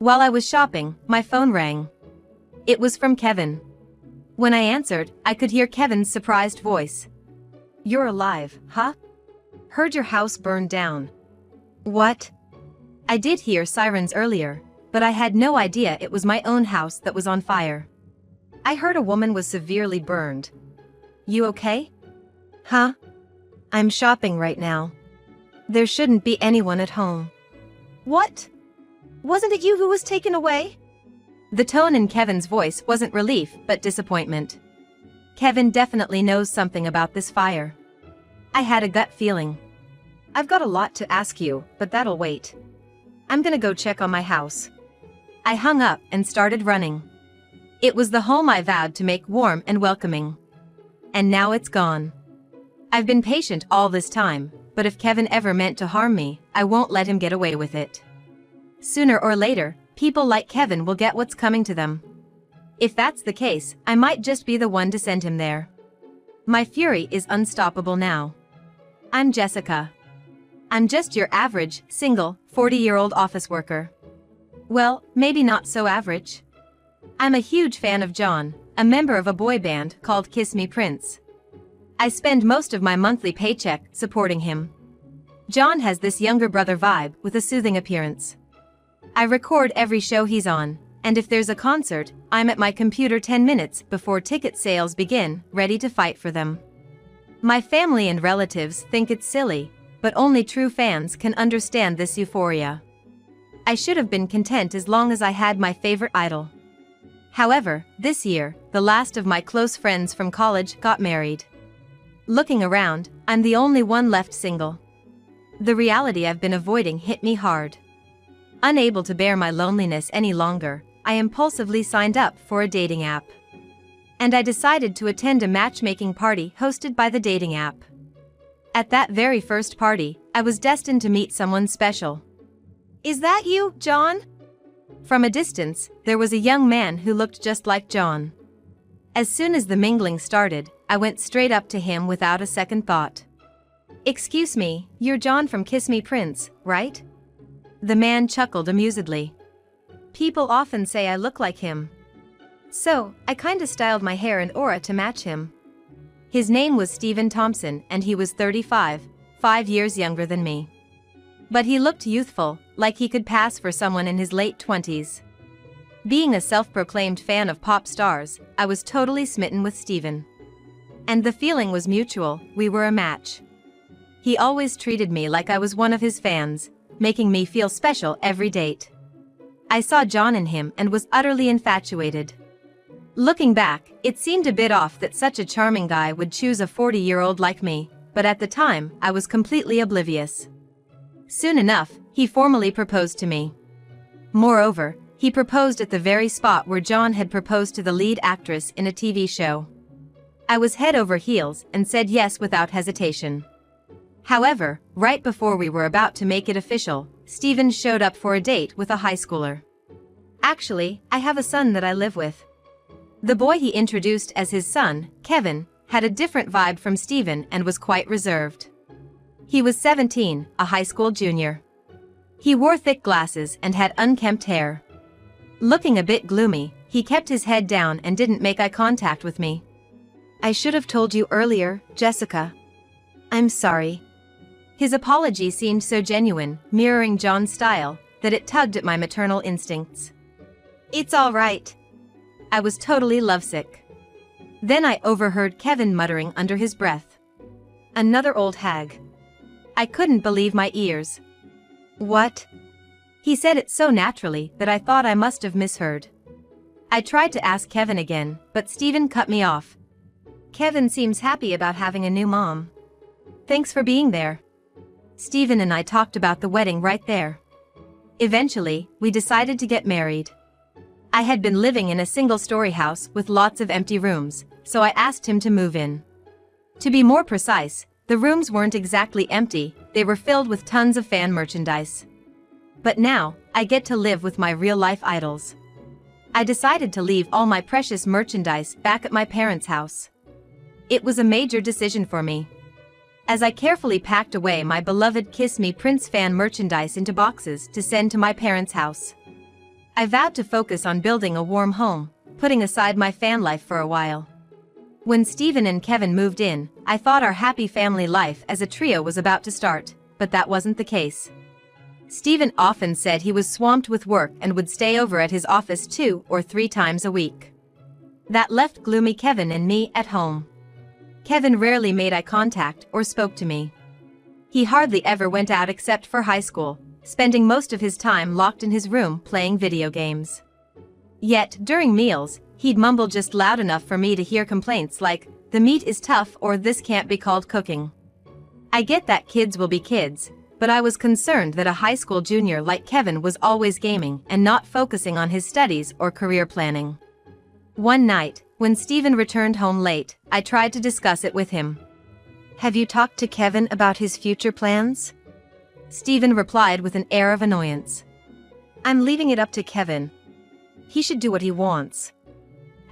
While I was shopping, my phone rang. It was from Kevin. When I answered, I could hear Kevin's surprised voice. "You're alive, huh? Heard your house burned down." "What?" I did hear sirens earlier, but I had no idea it was my own house that was on fire. "I heard a woman was severely burned. You okay?" "Huh? I'm shopping right now. There shouldn't be anyone at home." "What? Wasn't it you who was taken away?" The tone in Kevin's voice wasn't relief but disappointment. Kevin definitely knows something about this fire. I had a gut feeling. "I've got a lot to ask you, but that'll wait. I'm gonna go check on my house." I hung up and started running. It was the home I vowed to make warm and welcoming. And now it's gone. I've been patient all this time, but if Kevin ever meant to harm me, I won't let him get away with it. Sooner or later, people like Kevin will get what's coming to them. If that's the case, I might just be the one to send him there. My fury is unstoppable now. I'm Jessica. I'm just your average, single, 40-year-old office worker. Well, maybe not so average. I'm a huge fan of John, a member of a boy band called Kiss Me Prince. I spend most of my monthly paycheck supporting him. John has this younger brother vibe with a soothing appearance. I record every show he's on, and if there's a concert, I'm at my computer 10 minutes before ticket sales begin, ready to fight for them. My family and relatives think it's silly, but only true fans can understand this euphoria. I should have been content as long as I had my favorite idol. However, this year, the last of my close friends from college got married. Looking around, I'm the only one left single. The reality I've been avoiding hit me hard. Unable to bear my loneliness any longer, I impulsively signed up for a dating app. And I decided to attend a matchmaking party hosted by the dating app. At that very first party, I was destined to meet someone special. "Is that you, John?" From a distance, there was a young man who looked just like John. As soon as the mingling started, I went straight up to him without a second thought. "Excuse me, you're John from Kiss Me Prince, right?" The man chuckled amusedly. "People often say I look like him. So, I kinda styled my hair and aura to match him." His name was Stephen Thompson and he was 35, 5 years younger than me. But he looked youthful, like he could pass for someone in his late 20s. Being a self-proclaimed fan of pop stars, I was totally smitten with Stephen. And the feeling was mutual, we were a match. He always treated me like I was one of his fans, making me feel special every date. I saw John in him and was utterly infatuated. Looking back, it seemed a bit off that such a charming guy would choose a 40-year-old like me, but at the time, I was completely oblivious. Soon enough, he formally proposed to me. Moreover, he proposed at the very spot where John had proposed to the lead actress in a TV show. I was head over heels and said yes without hesitation. However, right before we were about to make it official, Stephen showed up for a date with a high schooler. Actually, I have a son that I live with. The boy he introduced as his son, Kevin, had a different vibe from Stephen and was quite reserved. He was 17, a high school junior. He wore thick glasses and had unkempt hair. Looking a bit gloomy, he kept his head down and didn't make eye contact with me. "I should have told you earlier, Jessica. I'm sorry." His apology seemed so genuine, mirroring John's style, that it tugged at my maternal instincts. "It's all right." I was totally lovesick. Then I overheard Kevin muttering under his breath. "Another old hag." I couldn't believe my ears. "What?" He said it so naturally that I thought I must have misheard. I tried to ask Kevin again, but Stephen cut me off. "Kevin seems happy about having a new mom. Thanks for being there." Stephen and I talked about the wedding right there. Eventually, we decided to get married. I had been living in a single-story house with lots of empty rooms, so I asked him to move in. To be more precise, the rooms weren't exactly empty, they were filled with tons of fan merchandise. But now, I get to live with my real-life idols. I decided to leave all my precious merchandise back at my parents' house. It was a major decision for me. As I carefully packed away my beloved Kiss Me Prince fan merchandise into boxes to send to my parents' house, I vowed to focus on building a warm home, putting aside my fan life for a while. When Stephen and Kevin moved in, I thought our happy family life as a trio was about to start, but that wasn't the case. Stephen often said he was swamped with work and would stay over at his office 2 or 3 times a week. That left gloomy Kevin and me at home. Kevin rarely made eye contact or spoke to me. He hardly ever went out except for high school, spending most of his time locked in his room playing video games. Yet, during meals, he'd mumble just loud enough for me to hear complaints like, "The meat is tough," or "This can't be called cooking." I get that kids will be kids, but I was concerned that a high school junior like Kevin was always gaming and not focusing on his studies or career planning. One night, when Stephen returned home late, I tried to discuss it with him. "Have you talked to Kevin about his future plans?" Stephen replied with an air of annoyance. "I'm leaving it up to Kevin. He should do what he wants."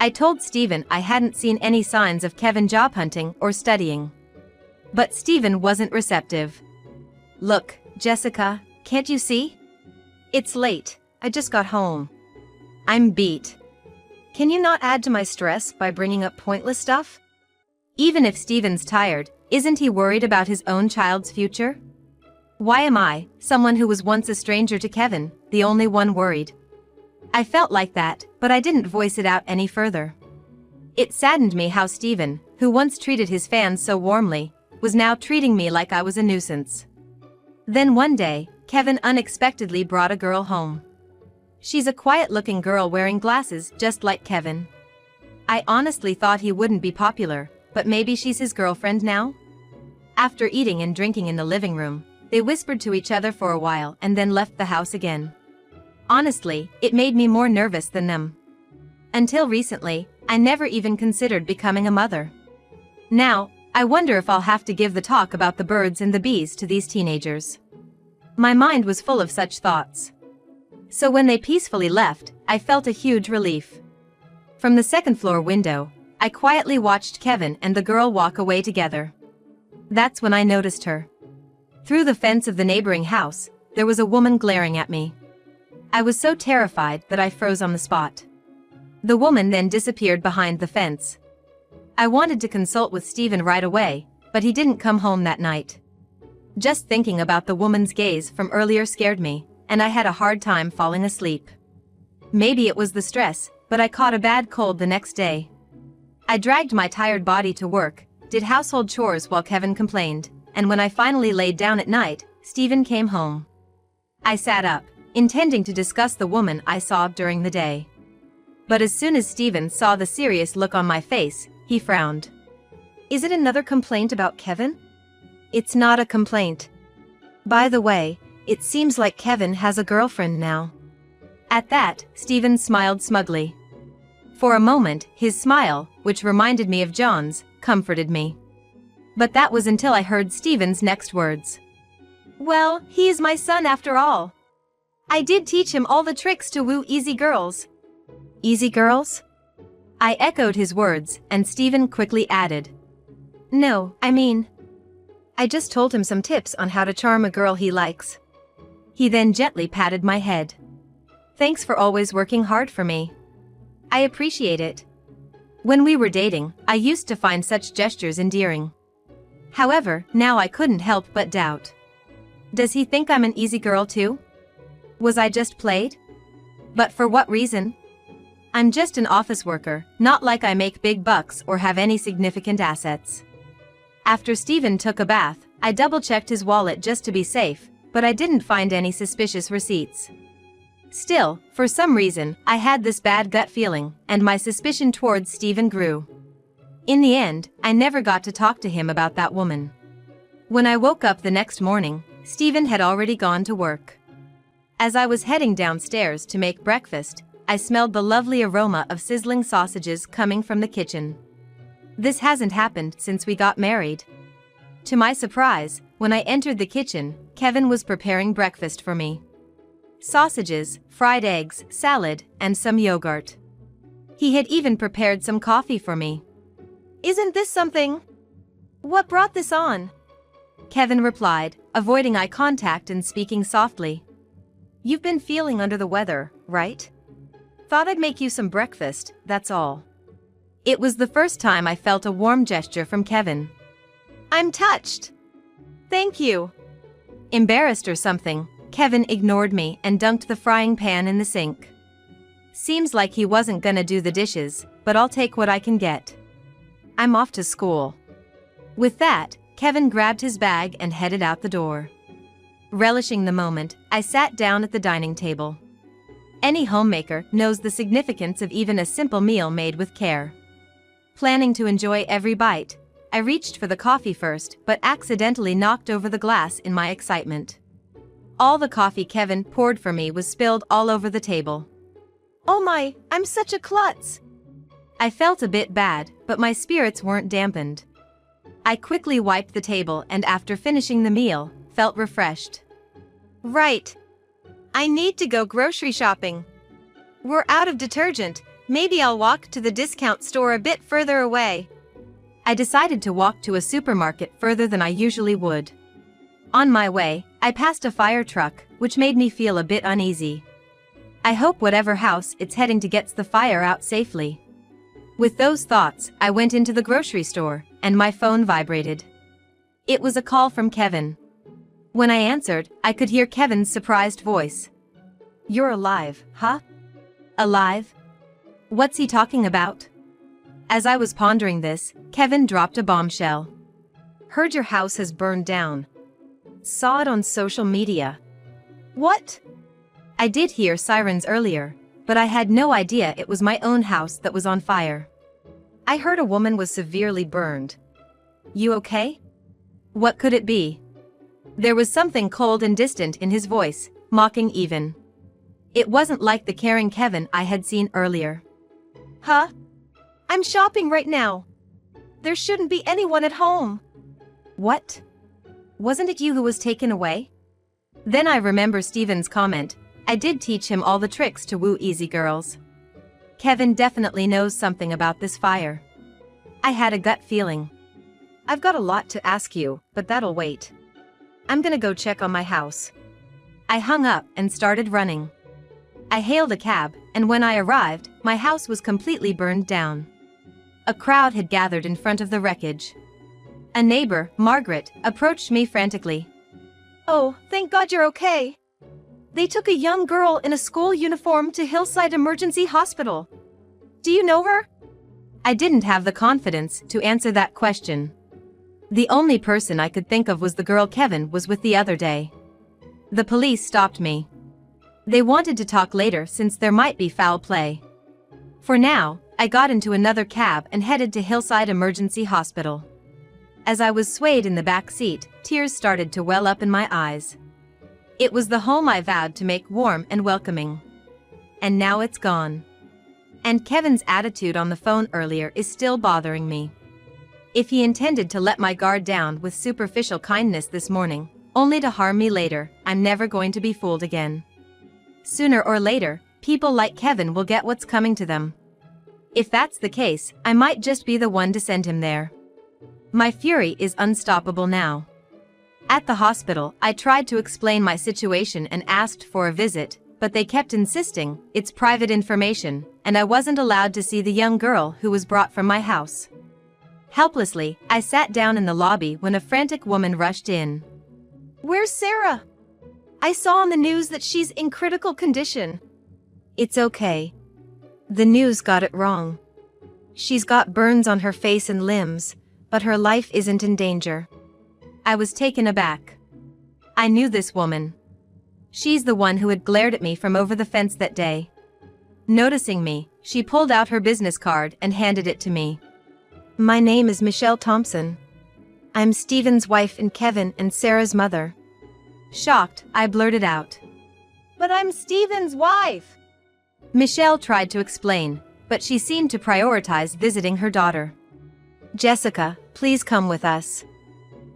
I told Stephen I hadn't seen any signs of Kevin job hunting or studying. But Stephen wasn't receptive. "Look, Jessica, can't you see? It's late, I just got home. I'm beat. Can you not add to my stress by bringing up pointless stuff?" Even if Stephen's tired, isn't he worried about his own child's future? Why am I, someone who was once a stranger to Kevin, the only one worried? I felt like that, but I didn't voice it out any further. It saddened me how Stephen, who once treated his fans so warmly, was now treating me like I was a nuisance. Then one day, Kevin unexpectedly brought a girl home. She's a quiet-looking girl wearing glasses just like Kevin. I honestly thought he wouldn't be popular, but maybe she's his girlfriend now? After eating and drinking in the living room, they whispered to each other for a while and then left the house again. Honestly, it made me more nervous than them. Until recently, I never even considered becoming a mother. Now, I wonder if I'll have to give the talk about the birds and the bees to these teenagers. My mind was full of such thoughts. So when they peacefully left, I felt a huge relief. From the second-floor window, I quietly watched Kevin and the girl walk away together. That's when I noticed her. Through the fence of the neighboring house, there was a woman glaring at me. I was so terrified that I froze on the spot. The woman then disappeared behind the fence. I wanted to consult with Stephen right away, but he didn't come home that night. Just thinking about the woman's gaze from earlier scared me, and I had a hard time falling asleep. Maybe it was the stress, but I caught a bad cold the next day. I dragged my tired body to work, did household chores while Kevin complained, and when I finally laid down at night, Stephen came home. I sat up, intending to discuss the woman I saw during the day. But as soon as Stephen saw the serious look on my face, he frowned. "Is it another complaint about Kevin?" "It's not a complaint. By the way, it seems like Kevin has a girlfriend now." At that, Stephen smiled smugly. For a moment, his smile, which reminded me of John's, comforted me. But that was until I heard Stephen's next words. "Well, he is my son after all. I did teach him all the tricks to woo easy girls." "Easy girls?" I echoed his words, and Stephen quickly added. "No, I just told him some tips on how to charm a girl he likes." He then gently patted my head. "Thanks for always working hard for me. I appreciate it." When we were dating, I used to find such gestures endearing. However, now I couldn't help but doubt. Does he think I'm an easy girl too? Was I just played? But for what reason? I'm just an office worker, not like I make big bucks or have any significant assets. After Stephen took a bath, I double-checked his wallet just to be safe, but I didn't find any suspicious receipts. Still, for some reason, I had this bad gut feeling, and my suspicion towards Stephen grew. In the end, I never got to talk to him about that woman. When I woke up the next morning, Stephen had already gone to work. As I was heading downstairs to make breakfast, I smelled the lovely aroma of sizzling sausages coming from the kitchen. This hasn't happened since we got married. To my surprise, when I entered the kitchen, Kevin was preparing breakfast for me. Sausages, fried eggs, salad, and some yogurt. He had even prepared some coffee for me. "Isn't this something? What brought this on?" Kevin replied, avoiding eye contact and speaking softly. "You've been feeling under the weather, right?" Thought I'd make you some breakfast, that's all. It was the first time I felt a warm gesture from Kevin. I'm touched. Thank you. Embarrassed or something, Kevin ignored me and dunked the frying pan in the sink. Seems like he wasn't gonna do the dishes, but I'll take what I can get. I'm off to school. With that, Kevin grabbed his bag and headed out the door. Relishing the moment, I sat down at the dining table. Any homemaker knows the significance of even a simple meal made with care. Planning to enjoy every bite, I reached for the coffee first but accidentally knocked over the glass in my excitement. All the coffee Kevin poured for me was spilled all over the table. Oh my, I'm such a klutz! I felt a bit bad, but my spirits weren't dampened. I quickly wiped the table and after finishing the meal, felt refreshed. Right. I need to go grocery shopping. We're out of detergent, maybe I'll walk to the discount store a bit further away. I decided to walk to a supermarket further than I usually would. On my way, I passed a fire truck, which made me feel a bit uneasy. I hope whatever house it's heading to gets the fire out safely. With those thoughts, I went into the grocery store, and my phone vibrated. It was a call from Kevin. When I answered, I could hear Kevin's surprised voice. You're alive, huh? Alive? What's he talking about? As I was pondering this, Kevin dropped a bombshell. Heard your house has burned down. Saw it on social media. What? I did hear sirens earlier, but I had no idea it was my own house that was on fire. I heard a woman was severely burned. You okay? What could it be? There was something cold and distant in his voice, mocking even. It wasn't like the caring Kevin I had seen earlier. Huh? I'm shopping right now. There shouldn't be anyone at home. What? Wasn't it you who was taken away? Then I remember Steven's comment. I did teach him all the tricks to woo easy girls. Kevin definitely knows something about this fire. I had a gut feeling. I've got a lot to ask you, but that'll wait. I'm gonna go check on my house. I hung up and started running. I hailed a cab, and when I arrived, my house was completely burned down. A crowd had gathered in front of the wreckage. A neighbor, Margaret, approached me frantically. Oh, thank God you're okay. They took a young girl in a school uniform to Hillside Emergency Hospital. Do you know her? I didn't have the confidence to answer that question. The only person I could think of was the girl Kevin was with the other day. The police stopped me. They wanted to talk later since there might be foul play. For now, I got into another cab and headed to Hillside Emergency Hospital. As I was swayed in the back seat, tears started to well up in my eyes. It was the home I vowed to make warm and welcoming. And now it's gone. And Kevin's attitude on the phone earlier is still bothering me. If he intended to let my guard down with superficial kindness this morning, only to harm me later, I'm never going to be fooled again. Sooner or later, people like Kevin will get what's coming to them. If that's the case, I might just be the one to send him there. My fury is unstoppable now. At the hospital, I tried to explain my situation and asked for a visit, but they kept insisting it's private information, and I wasn't allowed to see the young girl who was brought from my house. Helplessly, I sat down in the lobby when a frantic woman rushed in. Where's Sarah? I saw on the news that she's in critical condition. It's okay. The news got it wrong. She's got burns on her face and limbs, but her life isn't in danger. I was taken aback. I knew this woman. She's the one who had glared at me from over the fence that day. Noticing me, she pulled out her business card and handed it to me. My name is Michelle Thompson. I'm Steven's wife and Kevin and Sarah's mother. Shocked, I blurted out. But I'm Steven's wife! Michelle tried to explain, but she seemed to prioritize visiting her daughter. Jessica, please come with us.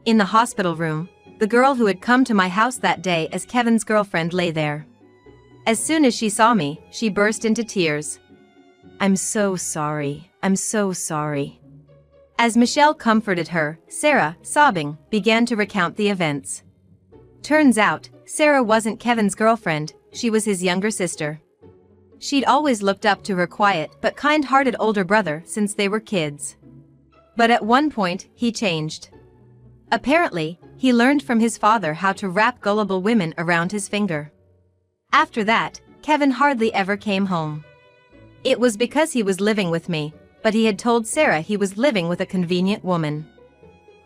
In the hospital room, the girl who had come to my house that day as Kevin's girlfriend lay there. As soon as she saw me, she burst into tears. I'm so sorry. I'm so sorry. As Michelle comforted her, Sarah, sobbing, began to recount the events. Turns out, Sarah wasn't Kevin's girlfriend, she was his younger sister. She'd always looked up to her quiet but kind-hearted older brother since they were kids. But at one point, he changed. Apparently, he learned from his father how to wrap gullible women around his finger. After that, Kevin hardly ever came home. It was because he was living with me, but he had told Sarah he was living with a convenient woman.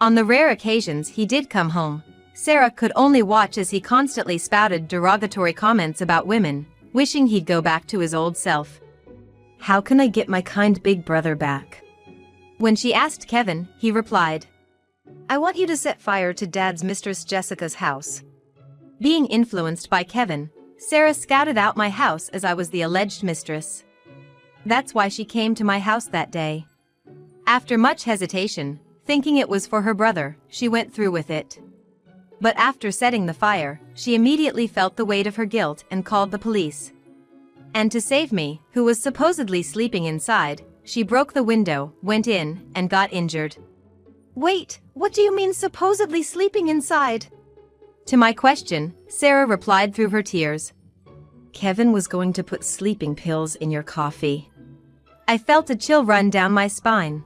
On the rare occasions he did come home, Sarah could only watch as he constantly spouted derogatory comments about women, wishing he'd go back to his old self. "How can I get my kind big brother back?" When she asked Kevin, he replied, "I want you to set fire to Dad's mistress Jessica's house." Being influenced by Kevin, Sarah scouted out my house as I was the alleged mistress. That's why she came to my house that day. After much hesitation, thinking it was for her brother, she went through with it. But after setting the fire, she immediately felt the weight of her guilt and called the police. And to save me, who was supposedly sleeping inside, she broke the window, went in, and got injured. "Wait, what do you mean supposedly sleeping inside?" To my question, Sarah replied through her tears, "Kevin was going to put sleeping pills in your coffee." I felt a chill run down my spine.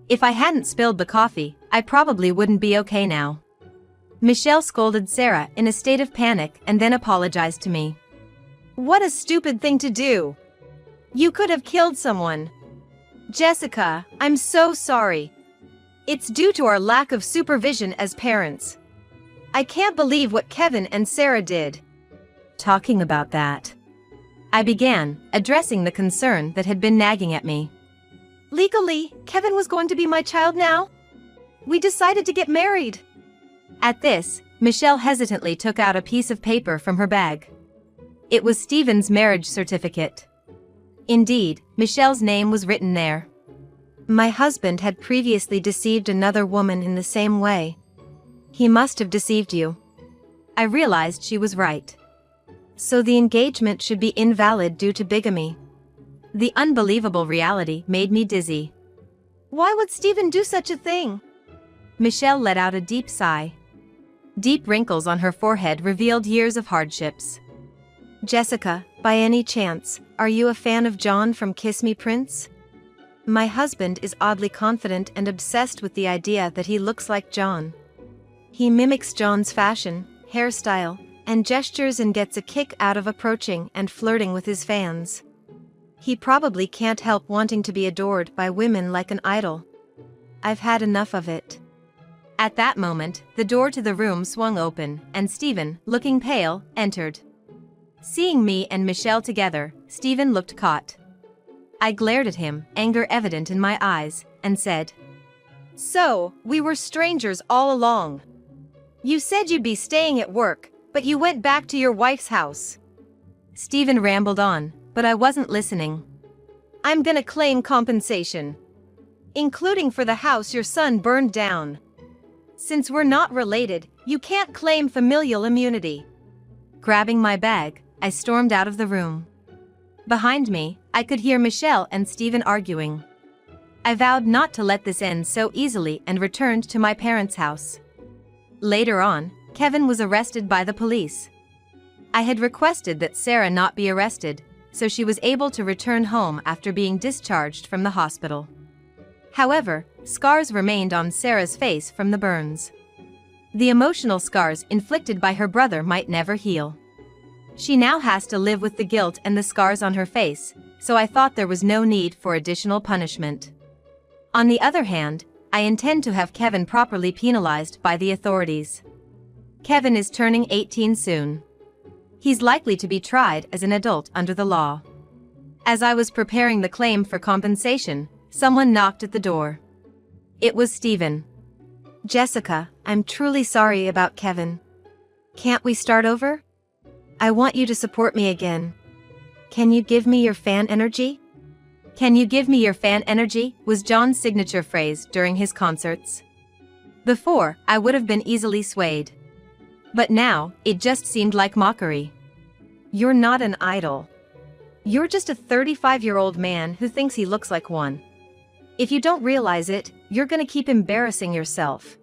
If I hadn't spilled the coffee, I probably wouldn't be okay now. Michelle scolded Sarah in a state of panic and then apologized to me. "What a stupid thing to do! You could have killed someone. Jessica, I'm so sorry. It's due to our lack of supervision as parents. I can't believe what Kevin and Sarah did." Talking about that, I began, addressing the concern that had been nagging at me. "Legally, Kevin was going to be my child now? We decided to get married." At this, Michelle hesitantly took out a piece of paper from her bag. It was Stephen's marriage certificate. Indeed, Michelle's name was written there. My husband had previously deceived another woman in the same way. He must have deceived you. I realized she was right. So the engagement should be invalid due to bigamy. The unbelievable reality made me dizzy. Why would Stephen do such a thing? Michelle let out a deep sigh. Deep wrinkles on her forehead revealed years of hardships. "Jessica, by any chance, are you a fan of John from Kiss Me Prince? My husband is oddly confident and obsessed with the idea that he looks like John. He mimics John's fashion, hairstyle, and gestures and gets a kick out of approaching and flirting with his fans. He probably can't help wanting to be adored by women like an idol. I've had enough of it." At that moment, the door to the room swung open, and Stephen, looking pale, entered. Seeing me and Michelle together, Stephen looked caught. I glared at him, anger evident in my eyes, and said, "So, we were strangers all along. You said you'd be staying at work, but you went back to your wife's house." Stephen rambled on, but I wasn't listening. "I'm gonna claim compensation, including for the house your son burned down. Since we're not related, you can't claim familial immunity." Grabbing my bag, I stormed out of the room. Behind me, I could hear Michelle and Stephen arguing. I vowed not to let this end so easily and returned to my parents' house. Later on, Kevin was arrested by the police. I had requested that Sarah not be arrested, so she was able to return home after being discharged from the hospital. However, scars remained on Sarah's face from the burns. The emotional scars inflicted by her brother might never heal. She now has to live with the guilt and the scars on her face, so I thought there was no need for additional punishment. On the other hand, I intend to have Kevin properly penalized by the authorities. Kevin is turning 18 soon. He's likely to be tried as an adult under the law. As I was preparing the claim for compensation, someone knocked at the door. It was Stephen. "Jessica, I'm truly sorry about Kevin. Can't we start over? I want you to support me again. Can you give me your fan energy?" "Can you give me your fan energy?" was John's signature phrase during his concerts. Before, I would have been easily swayed. But now, it just seemed like mockery. "You're not an idol. You're just a 35-year-old man who thinks he looks like one. If you don't realize it, you're gonna keep embarrassing yourself."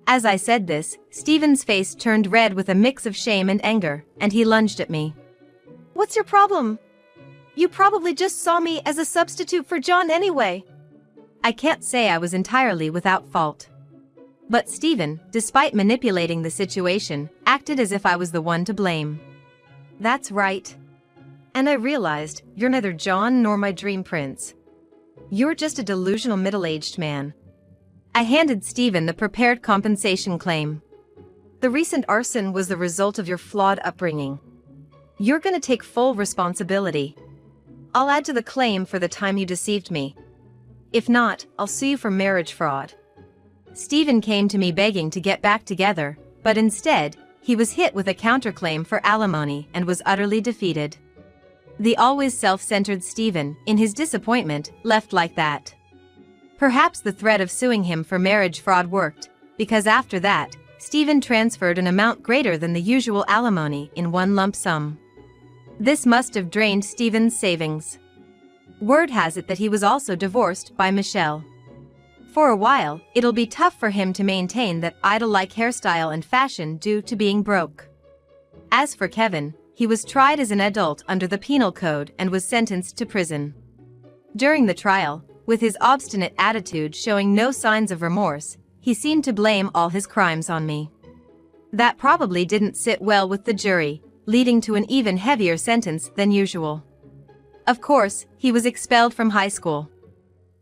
As I said this, Stephen's face turned red with a mix of shame and anger, and he lunged at me. "What's your problem?" You probably just saw me as a substitute for John anyway. I can't say I was entirely without fault. But Stephen, despite manipulating the situation, acted as if I was the one to blame. That's right. And I realized, you're neither John nor my dream prince. You're just a delusional middle-aged man. I handed Stephen the prepared compensation claim. The recent arson was the result of your flawed upbringing. You're gonna take full responsibility. I'll add to the claim for the time you deceived me. If not, I'll sue you for marriage fraud. Stephen came to me begging to get back together, but instead, he was hit with a counterclaim for alimony and was utterly defeated. The always self-centered Stephen, in his disappointment, left like that. Perhaps the threat of suing him for marriage fraud worked, because after that, Stephen transferred an amount greater than the usual alimony in one lump sum. This must have drained Stephen's savings. Word has it that he was also divorced by Michelle. For a while, it'll be tough for him to maintain that idol-like hairstyle and fashion due to being broke. As for Kevin, he was tried as an adult under the penal code and was sentenced to prison. During the trial, with his obstinate attitude showing no signs of remorse, he seemed to blame all his crimes on me. That probably didn't sit well with the jury, leading to an even heavier sentence than usual. Of course, he was expelled from high school.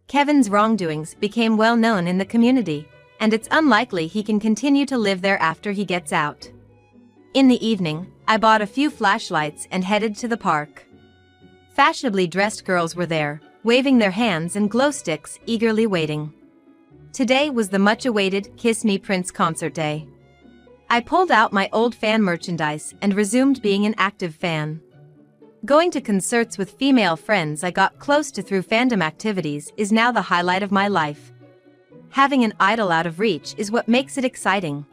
Kevin's wrongdoings became well known in the community, and it's unlikely he can continue to live there after he gets out. In the evening, I bought a few flashlights and headed to the park. Fashionably dressed girls were there, waving their hands and glow sticks, eagerly waiting. Today was the much-awaited Kiss Me Prince concert day. I pulled out my old fan merchandise and resumed being an active fan. Going to concerts with female friends I got close to through fandom activities is now the highlight of my life. Having an idol out of reach is what makes it exciting.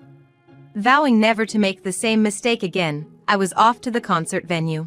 Vowing never to make the same mistake again, I was off to the concert venue.